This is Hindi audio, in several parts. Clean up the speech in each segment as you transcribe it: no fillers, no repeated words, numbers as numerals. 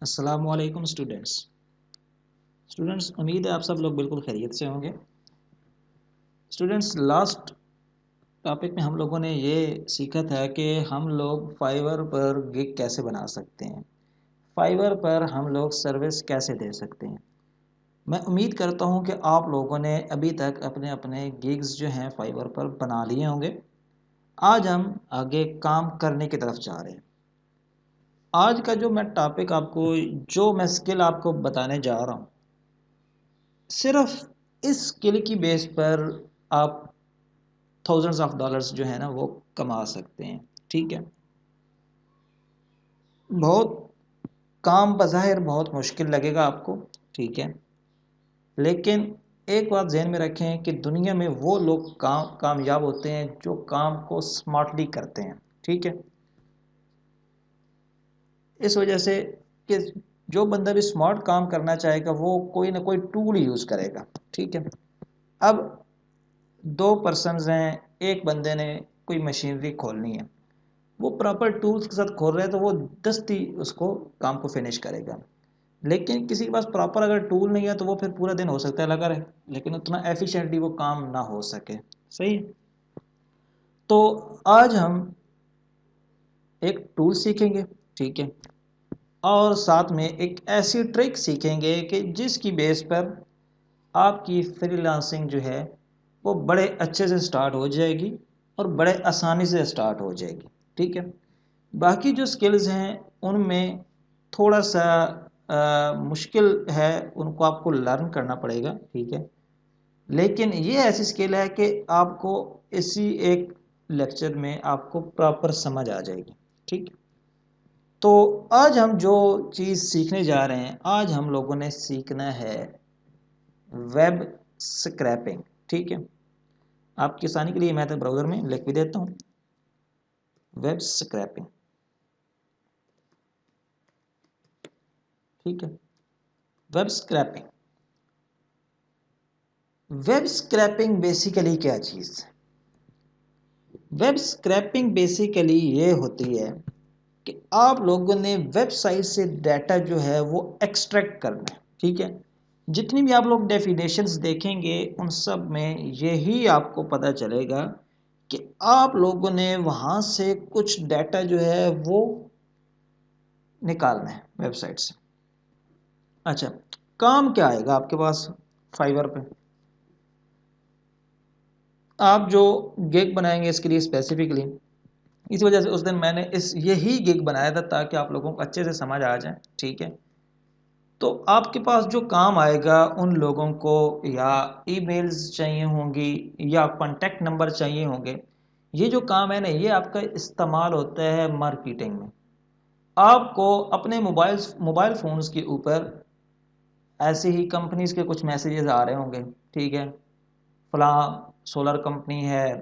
अस्सलामुअलैकुम स्टूडेंट्स, उम्मीद है आप सब लोग बिल्कुल खैरियत से होंगे। स्टूडेंट्स, लास्ट टॉपिक में हम लोगों ने ये सीखा था कि हम लोग फाइवर पर गिग कैसे बना सकते हैं, फाइवर पर हम लोग सर्विस कैसे दे सकते हैं। मैं उम्मीद करता हूँ कि आप लोगों ने अभी तक अपने अपने गिग्स जो हैं फाइवर पर बना लिए होंगे। आज हम आगे काम करने की तरफ जा रहे हैं। आज का जो मैं टॉपिक आपको, जो मैं स्किल आपको बताने जा रहा हूँ, सिर्फ इस स्किल की बेस पर आप थाउजेंड्स ऑफ डॉलर्स जो है ना वो कमा सकते हैं। ठीक है, बहुत काम बज़ाहिर बहुत मुश्किल लगेगा आपको, ठीक है, लेकिन एक बात ज़हन में रखें कि दुनिया में वो लोग कामयाब होते हैं जो काम को स्मार्टली करते हैं। ठीक है, इस वजह से कि जो बंदा भी स्मार्ट काम करना चाहेगा वो कोई ना कोई टूल यूज़ करेगा। ठीक है, अब दो पर्सनस हैं, एक बंदे ने कोई मशीनरी खोलनी है, वो प्रॉपर टूल्स के साथ खोल रहा है तो वो दस्ती उसको काम को फिनिश करेगा। लेकिन किसी के पास प्रॉपर अगर टूल नहीं है तो वो फिर पूरा दिन हो सकता है लगा रहे, लेकिन उतना एफिशिएंटली वो काम ना हो सके। सही है? तो आज हम एक टूल सीखेंगे, ठीक है, और साथ में एक ऐसी ट्रिक सीखेंगे कि जिसकी बेस पर आपकी फ्रीलांसिंग जो है वो बड़े अच्छे से स्टार्ट हो जाएगी और बड़े आसानी से स्टार्ट हो जाएगी। ठीक है, बाकी जो स्किल्स हैं उनमें थोड़ा सा मुश्किल है, उनको आपको लर्न करना पड़ेगा। ठीक है, लेकिन ये ऐसी स्किल है कि आपको इसी एक लेक्चर में आपको प्रॉपर समझ आ जाएगी। ठीक, तो आज हम जो चीज़ सीखने जा रहे हैं, आज हम लोगों ने सीखना है वेब स्क्रैपिंग। ठीक है, आपकी आसानी के लिए मैं तो ब्राउज़र में लिख भी देता हूँ, वेब स्क्रैपिंग। ठीक है, web scrapping. Web scrapping basically क्या चीज़ है? वेब स्क्रैपिंग बेसिकली ये होती है कि आप लोगों ने वेबसाइट से डाटा जो है वो एक्सट्रैक्ट करना है। ठीक है, जितनी भी आप लोग डेफिनेशंस देखेंगे उन सब में यही आपको पता चलेगा कि आप लोगों ने वहाँ से कुछ डाटा जो है वो निकालना है वेबसाइट से। अच्छा, काम क्या आएगा आपके पास फाइवर पे? आप जो गिग बनाएंगे इसके लिए स्पेसिफिकली, इस वजह से उस दिन मैंने इस यही गिग बनाया था ताकि आप लोगों को अच्छे से समझ आ जाए। ठीक है, तो आपके पास जो काम आएगा उन लोगों को या ईमेल्स चाहिए होंगी या कॉन्टैक्ट नंबर चाहिए होंगे। ये जो काम है ना ये आपका इस्तेमाल होता है मार्केटिंग में। आपको अपने मोबाइल फ़ोन्स के ऊपर ऐसे ही कंपनीज के कुछ मैसेजेस आ रहे होंगे। ठीक है, फलां सोलर कंपनी है,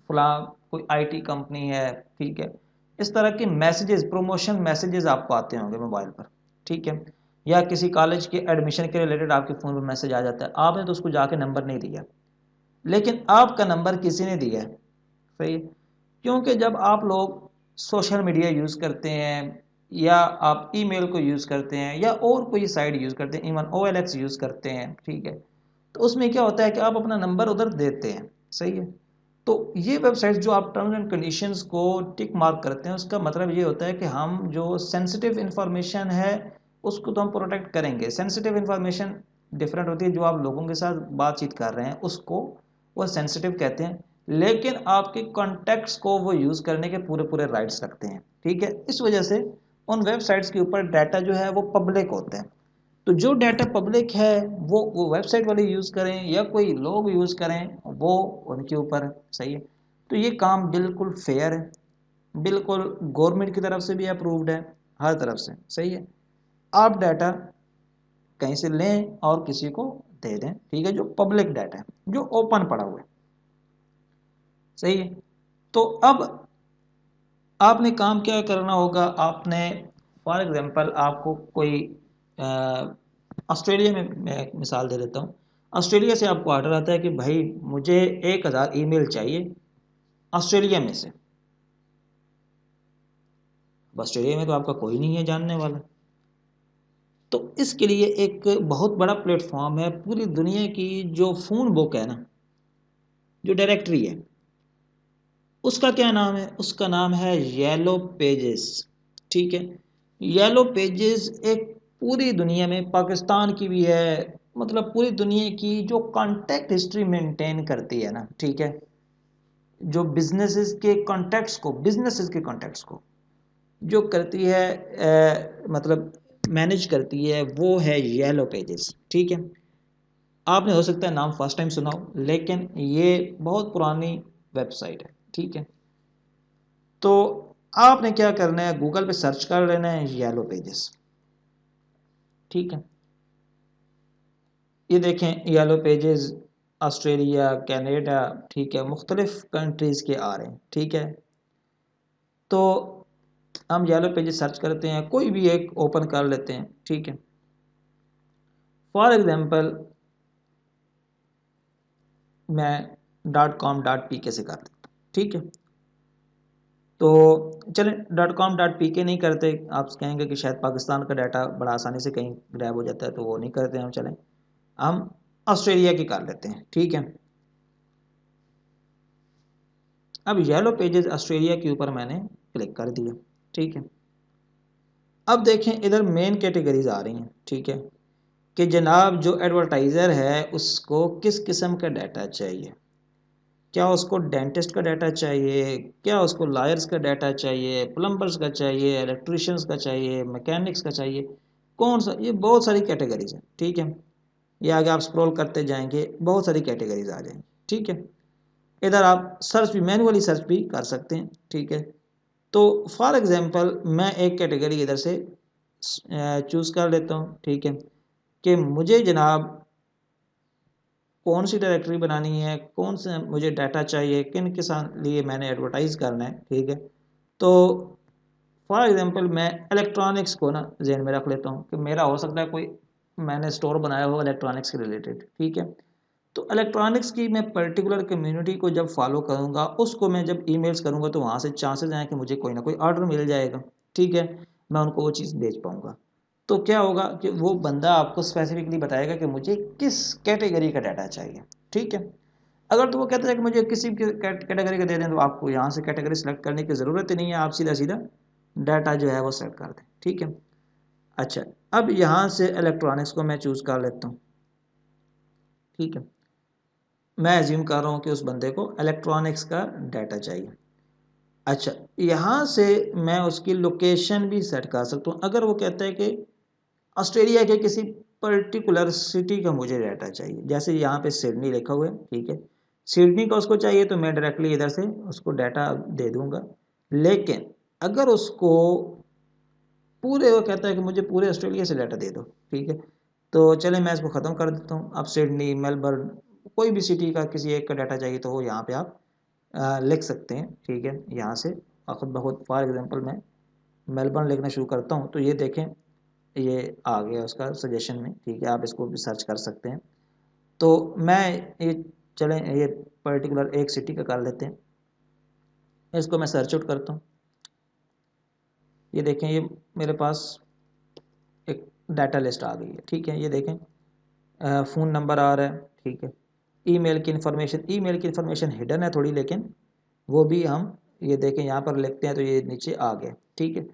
फलां कोई आईटी कंपनी है। ठीक है, इस तरह के मैसेजेस, प्रमोशन मैसेजेस आपको आते होंगे मोबाइल पर। ठीक है, या किसी कॉलेज के एडमिशन के रिलेटेड आपके फ़ोन पर मैसेज आ जाता है, आपने तो उसको जाके नंबर नहीं दिया, लेकिन आपका नंबर किसी ने दिया है। सही है, क्योंकि जब आप लोग सोशल मीडिया यूज़ करते हैं या आप ईमेल को यूज़ करते हैं या और कोई साइट यूज़ करते हैं, इवन OLX यूज़ करते हैं, ठीक है, तो उसमें क्या होता है कि आप अपना नंबर उधर देते हैं। सही है, तो ये वेबसाइट जो आप टर्म्स एंड कंडीशंस को टिक मार्क करते हैं उसका मतलब ये होता है कि हम जो सेंसिटिव इंफॉर्मेशन है उसको तो हम प्रोटेक्ट करेंगे। सेंसिटिव इंफॉर्मेशन डिफरेंट होती है, जो आप लोगों के साथ बातचीत कर रहे हैं उसको वो सेंसिटिव कहते हैं, लेकिन आपके कॉन्टैक्ट्स को वो यूज़ करने के पूरे पूरे राइट्स रखते हैं। ठीक है, इस वजह से उन वेबसाइट्स के ऊपर डाटा जो है वो पब्लिक होते हैं। तो जो डाटा पब्लिक है वो वेबसाइट वाले यूज़ करें या कोई लोग यूज़ करें वो उनके ऊपर है। सही है, तो ये काम बिल्कुल फेयर है, बिल्कुल गवर्नमेंट की तरफ से भी अप्रूव्ड है, हर तरफ से। सही है, आप डाटा कहीं से लें और किसी को दे दें। ठीक है, जो पब्लिक डाटा है, जो ओपन पड़ा हुआ है। सही है, तो अब आपने काम क्या करना होगा, आपने फॉर एग्जांपल आपको कोई ऑस्ट्रेलिया में, मैं एक मिसाल दे देता हूँ, ऑस्ट्रेलिया से आपको ऑर्डर आता है कि भाई मुझे 1000 ईमेल चाहिए ऑस्ट्रेलिया में से। अब ऑस्ट्रेलिया में तो आपका कोई नहीं है जानने वाला, तो इसके लिए एक बहुत बड़ा प्लेटफॉर्म है, पूरी दुनिया की जो फ़ोन बुक है ना, जो डायरेक्टरी है, उसका क्या नाम है? उसका नाम है येलो पेजेस। ठीक है, येलो पेजेस एक पूरी दुनिया में, पाकिस्तान की भी है, मतलब पूरी दुनिया की जो कॉन्टैक्ट हिस्ट्री मेंटेन करती है ना, ठीक है, जो बिजनेसेस के कॉन्टैक्ट्स को जो करती है, मतलब मैनेज करती है, वो है येलो पेजेस। ठीक है, आपने हो सकता है नाम फर्स्ट टाइम सुना हो, लेकिन ये बहुत पुरानी वेबसाइट है। ठीक है, तो आपने क्या करना है, गूगल पे सर्च कर लेना है येलो पेजेस। ठीक है, ये देखें येलो पेजेस, ऑस्ट्रेलिया, कनाडा, ठीक है, मुख्तलिफ कंट्रीज़ के आ रहे हैं। ठीक है, तो हम येलो पेजेस सर्च करते हैं, कोई भी एक ओपन कर लेते हैं। ठीक है, फॉर एग्जांपल मैं .com.pk से कर देता हूँ। ठीक है, तो चलें .com.pk नहीं करते, आप कहेंगे कि शायद पाकिस्तान का डाटा बड़ा आसानी से कहीं ग्रैब हो जाता है, तो वो नहीं करते हम। चलें, हम ऑस्ट्रेलिया की कर लेते हैं। ठीक है, अब येलो पेजेस ऑस्ट्रेलिया के ऊपर मैंने क्लिक कर दिया। ठीक है, अब देखें इधर मेन कैटेगरीज आ रही हैं। ठीक है, कि जनाब जो एडवर्टाइज़र है उसको किस किस्म का डाटा चाहिए, क्या उसको डेंटिस्ट का डाटा चाहिए, क्या उसको लायर्स का डाटा चाहिए, प्लम्बर्स का चाहिए, इलेक्ट्रिशियंस का चाहिए, मैकेनिक्स का चाहिए, कौन सा, ये बहुत सारी कैटेगरीज हैं। ठीक है, ये आगे आप स्क्रॉल करते जाएंगे, बहुत सारी कैटेगरीज आ जाएंगी। ठीक है, इधर आप सर्च भी, मैनुअली सर्च भी कर सकते हैं। ठीक है, तो फॉर एग्जांपल मैं एक कैटेगरी इधर से चूज़ कर लेता हूँ। ठीक है, कि मुझे जनाब कौन सी डायरेक्टरी बनानी है, कौन से मुझे डाटा चाहिए, किन के साथ लिए मैंने एडवर्टाइज़ करना है। ठीक है, तो फॉर एग्जांपल मैं इलेक्ट्रॉनिक्स को ना जहन में रख लेता हूँ, कि मेरा हो सकता है कोई मैंने स्टोर बनाया हो इलेक्ट्रॉनिक्स के रिलेटेड। ठीक है, तो इलेक्ट्रॉनिक्स की मैं पर्टिकुलर कम्युनिटी को जब फॉलो करूँगा, उसको मैं जब ईमेल्स करूँगा, तो वहाँ से चांसेस हैं कि मुझे कोई ना कोई ऑर्डर मिल जाएगा। ठीक है, मैं उनको वो चीज़ बेच पाऊँगा। तो क्या होगा कि वो बंदा आपको स्पेसिफिकली बताएगा कि मुझे किस कैटेगरी का डाटा चाहिए। ठीक है, अगर तो वो कहता है कि मुझे किसी भी कैटेगरी का दे दें, तो आपको यहाँ से कैटेगरी सेलेक्ट करने की ज़रूरत ही नहीं है, आप सीधा सीधा डाटा जो है वो सेलेक्ट कर दें। ठीक है, अच्छा, अब यहाँ से इलेक्ट्रॉनिक्स को मैं चूज़ कर लेता हूँ। ठीक है, मैं एज्यूम कर रहा हूँ कि उस बंदे को इलेक्ट्रॉनिक्स का डाटा चाहिए। अच्छा, यहाँ से मैं उसकी लोकेशन भी सेट कर सकता हूँ। अगर वो कहता है कि ऑस्ट्रेलिया के किसी पर्टिकुलर सिटी का मुझे डाटा चाहिए, जैसे यहाँ पे सिडनी लिखा हुआ है। ठीक है, सिडनी का उसको चाहिए, तो मैं डायरेक्टली इधर से उसको डाटा दे दूंगा। लेकिन अगर उसको पूरे, वो कहता है कि मुझे पूरे ऑस्ट्रेलिया से डाटा दे दो। ठीक है, तो चले मैं इसको ख़त्म कर देता हूँ। अब सिडनी, मेलबर्न, कोई भी सिटी का किसी एक का डाटा चाहिए, तो वो यहाँ पे आप लिख सकते हैं। ठीक है, यहाँ से खुद ब खुद, फॉर एग्जांपल मैं मेलबर्न लिखना शुरू करता हूँ, तो ये देखें ये आ गया उसका सजेशन में। ठीक है, आप इसको भी सर्च कर सकते हैं। तो मैं ये, चलें ये पर्टिकुलर एक सिटी का कर लेते हैं, इसको मैं सर्च आउट करता हूँ। ये देखें, ये मेरे पास एक डाटा लिस्ट आ गई है। ठीक है, ये देखें फ़ोन नंबर आ रहा है। ठीक है, ईमेल की इन्फॉर्मेशन हिडन है थोड़ी, लेकिन वो भी हम ये देखें यहाँ पर लिखते हैं, तो ये नीचे आ गया। ठीक है,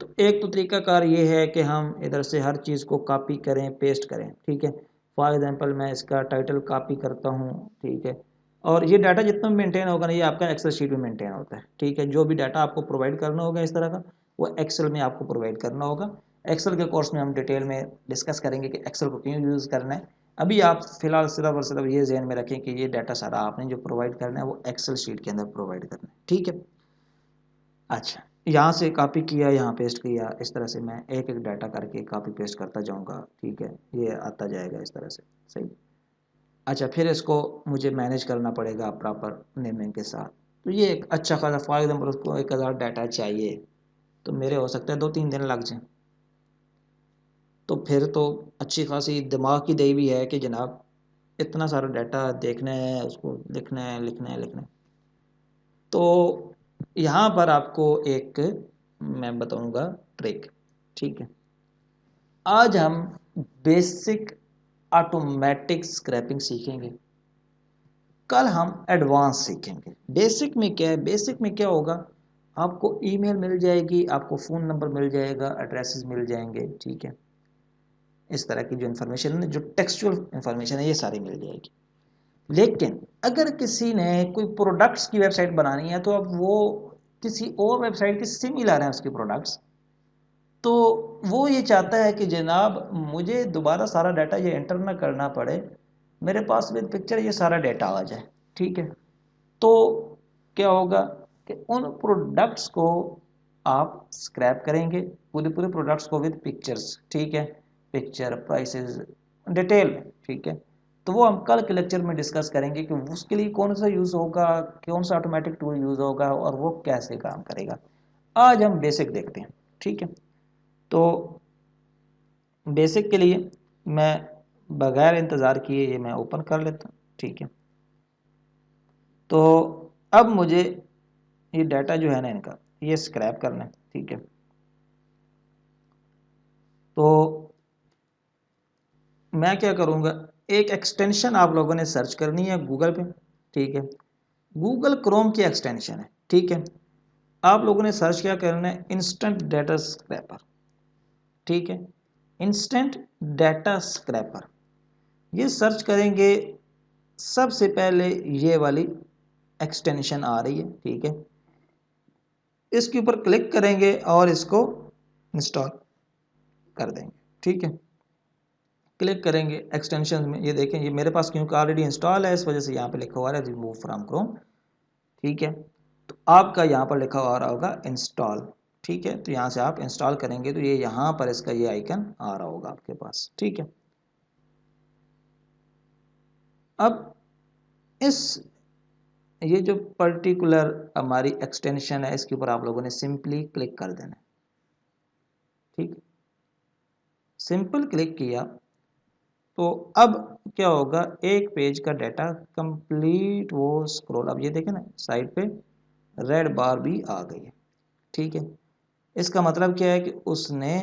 तो एक तो तरीकाकार ये है कि हम इधर से हर चीज़ को कॉपी करें, पेस्ट करें। ठीक है, फॉर एग्जांपल मैं इसका टाइटल कॉपी करता हूँ। ठीक है, और ये डाटा जितना भी मेंटेन होगा ना, ये आपका एक्सेल शीट में मेंटेन होता है। ठीक है, जो भी डाटा आपको प्रोवाइड करना होगा इस तरह का, वो एक्सेल में आपको प्रोवाइड करना होगा। एक्सेल के कोर्स में हम डिटेल में डिस्कस करेंगे कि एक्सेल को क्यों यूज़ करना है। अभी आप फिलहाल सिर्फ और सिर्फ ये जहन में रखें कि ये डाटा सारा आपने जो प्रोवाइड करना है वो एक्सेल शीट के अंदर प्रोवाइड करना है। ठीक है, अच्छा, यहाँ से कॉपी किया, यहाँ पेस्ट किया, इस तरह से मैं एक एक डाटा करके कॉपी पेस्ट करता जाऊँगा। ठीक है, ये आता जाएगा इस तरह से। सही, अच्छा, फिर इसको मुझे मैनेज करना पड़ेगा प्रॉपर नेमिंग के साथ। तो ये एक अच्छा खासा, फॉर एग्जाम्पल उसको 1000 डाटा चाहिए, तो मेरे हो सकता है 2-3 दिन लग जाएं। तो फिर तो अच्छी खासी दिमाग की दही भी है कि जनाब इतना सारा डाटा देखना है, उसको लिखना है, लिखना है, लिखना है। तो यहाँ पर आपको एक मैं बताऊंगा ट्रिक। ठीक है, आज हम बेसिक ऑटोमेटिक स्क्रैपिंग सीखेंगे, कल हम एडवांस सीखेंगे। बेसिक में क्या है, बेसिक में क्या होगा, आपको ईमेल मिल जाएगी, आपको फ़ोन नंबर मिल जाएगा, एड्रेसेस मिल जाएंगे, ठीक है। इस तरह की जो इन्फॉर्मेशन है, जो टेक्सचुअल इन्फॉर्मेशन है, ये सारी मिल जाएगी। लेकिन अगर किसी ने कोई प्रोडक्ट्स की वेबसाइट बनानी है, तो अब वो किसी और वेबसाइट के सिमिलर हैं उसके प्रोडक्ट्स, तो वो ये चाहता है कि जनाब मुझे दोबारा सारा डाटा ये एंटर ना करना पड़े, मेरे पास विद पिक्चर ये सारा डाटा आ जाए, ठीक है। तो क्या होगा कि उन प्रोडक्ट्स को आप स्क्रैप करेंगे, पूरे पूरे प्रोडक्ट्स को विद पिक्चर्स, ठीक है, पिक्चर प्राइसेस डिटेल में, ठीक है। तो वो हम कल के लेक्चर में डिस्कस करेंगे कि उसके लिए कौन सा यूज़ होगा, कौन सा ऑटोमेटिक टूल यूज़ होगा और वो कैसे काम करेगा। आज हम बेसिक देखते हैं, ठीक है। तो बेसिक के लिए मैं बगैर इंतज़ार किए ये मैं ओपन कर लेता हूँ, ठीक है। तो अब मुझे ये डाटा जो है ना इनका, ये स्क्रैप करना है, ठीक है। तो मैं क्या करूँगा, एक एक्सटेंशन आप लोगों ने सर्च करनी है गूगल पे, ठीक है। गूगल क्रोम की एक्सटेंशन है, ठीक है। आप लोगों ने सर्च क्या करना है, इंस्टेंट डाटा स्क्रैपर, ठीक है। इंस्टेंट डाटा स्क्रैपर ये सर्च करेंगे, सबसे पहले ये वाली एक्सटेंशन आ रही है, ठीक है। इसके ऊपर क्लिक करेंगे और इसको इंस्टॉल कर देंगे, ठीक है। क्लिक करेंगे एक्सटेंशन में, ये देखें ये मेरे पास क्योंकि ऑलरेडी इंस्टॉल है, इस वजह से यहाँ पे लिखा हुआ है रिमूव फ्रॉम क्रोम, ठीक है। तो आपका यहाँ पर लिखा हुआ रहा होगा इंस्टॉल, ठीक है। तो यहाँ से आप इंस्टॉल करेंगे तो ये यहाँ पर इसका ये आइकन आ रहा होगा आपके पास, ठीक है। अब इस ये जो पर्टिकुलर हमारी एक्सटेंशन है, इसके ऊपर आप लोगों ने सिंपली क्लिक कर देना है, ठीक। सिंपल क्लिक किया तो अब क्या होगा, एक पेज का डाटा कंप्लीट वो स्क्रॉल, अब ये देखें ना साइड पे रेड बार भी आ गई है, ठीक है। इसका मतलब क्या है कि उसने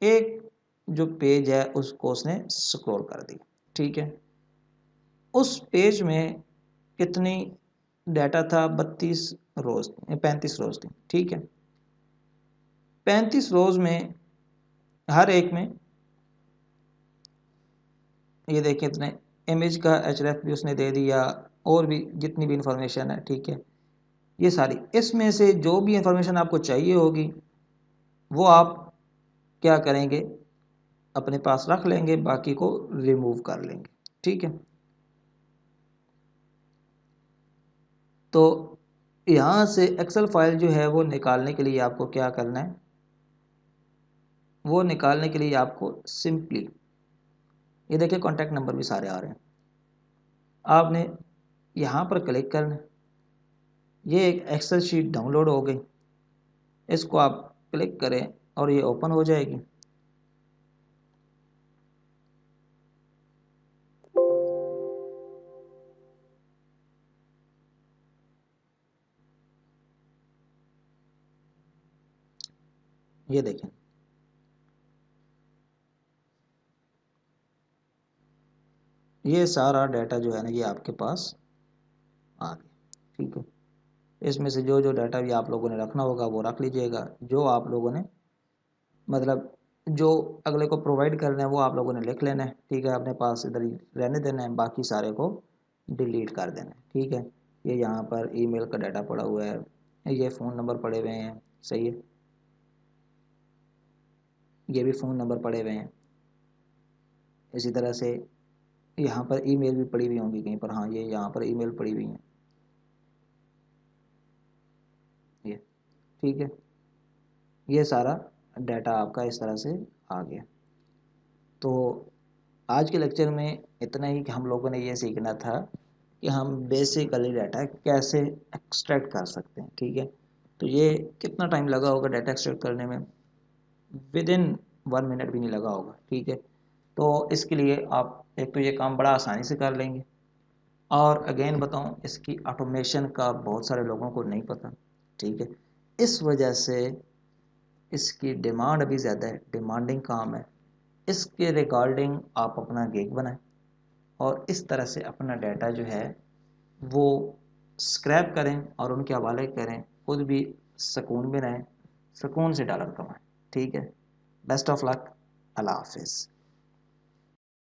एक जो पेज है उसको उसने स्क्रॉल कर दी, ठीक है। उस पेज में कितनी डाटा था, 32 रोज 35 रोज थी, ठीक है। 35 रोज में हर एक में ये देखिए इतने इमेज का एचरेफ भी उसने दे दिया, और भी जितनी भी इंफॉर्मेशन है, ठीक है। ये सारी इसमें से जो भी इंफॉर्मेशन आपको चाहिए होगी वो आप क्या करेंगे, अपने पास रख लेंगे, बाकी को रिमूव कर लेंगे, ठीक है। तो यहाँ से एक्सेल फाइल जो है वो निकालने के लिए आपको क्या करना है, वो निकालने के लिए आपको सिंपली ये देखिए कॉन्टैक्ट नंबर भी सारे आ रहे हैं, आपने यहाँ पर क्लिक करना है। ये एक एक्सेल शीट डाउनलोड हो गई, इसको आप क्लिक करें और ये ओपन हो जाएगी। ये देखें, ये सारा डाटा जो है ना ये आपके पास आ गया, ठीक है। इसमें से जो जो डाटा भी आप लोगों ने रखना होगा वो रख लीजिएगा, जो आप लोगों ने मतलब जो अगले को प्रोवाइड करना है वो आप लोगों ने लिख लेना है, ठीक है। अपने पास इधर ही रहने देना है, बाकी सारे को डिलीट कर देना है, ठीक है। ये यहाँ पर ईमेल का डाटा पड़ा हुआ है, ये फ़ोन नंबर पड़े हुए हैं, सही है, ये भी फ़ोन नंबर पड़े हुए हैं। इसी तरह से यहाँ पर ईमेल भी पड़ी हुई होंगी कहीं पर, हाँ ये यहाँ पर ईमेल पड़ी हुई हैं, ये ठीक है। ये सारा डाटा आपका इस तरह से आ गया। तो आज के लेक्चर में इतना ही कि हम लोगों ने ये सीखना था कि हम बेसिकली डाटा कैसे एक्सट्रैक्ट कर सकते हैं, ठीक है। तो ये कितना टाइम लगा होगा डाटा एक्सट्रैक्ट करने में, विद इन 1 मिनट भी नहीं लगा होगा, ठीक है। तो इसके लिए आप एक तो ये काम बड़ा आसानी से कर लेंगे, और अगेन बताऊं इसकी ऑटोमेशन का बहुत सारे लोगों को नहीं पता, ठीक है। इस वजह से इसकी डिमांड अभी ज़्यादा है, डिमांडिंग काम है, इसके रिगार्डिंग आप अपना गिग बनाएं और इस तरह से अपना डाटा जो है वो स्क्रैप करें और उनके हवाले करें, खुद भी सुकून में रहें, सुकून से डॉलर कमाएं। ठीक है, बेस्ट ऑफ लक, अल्लाह हाफिज़।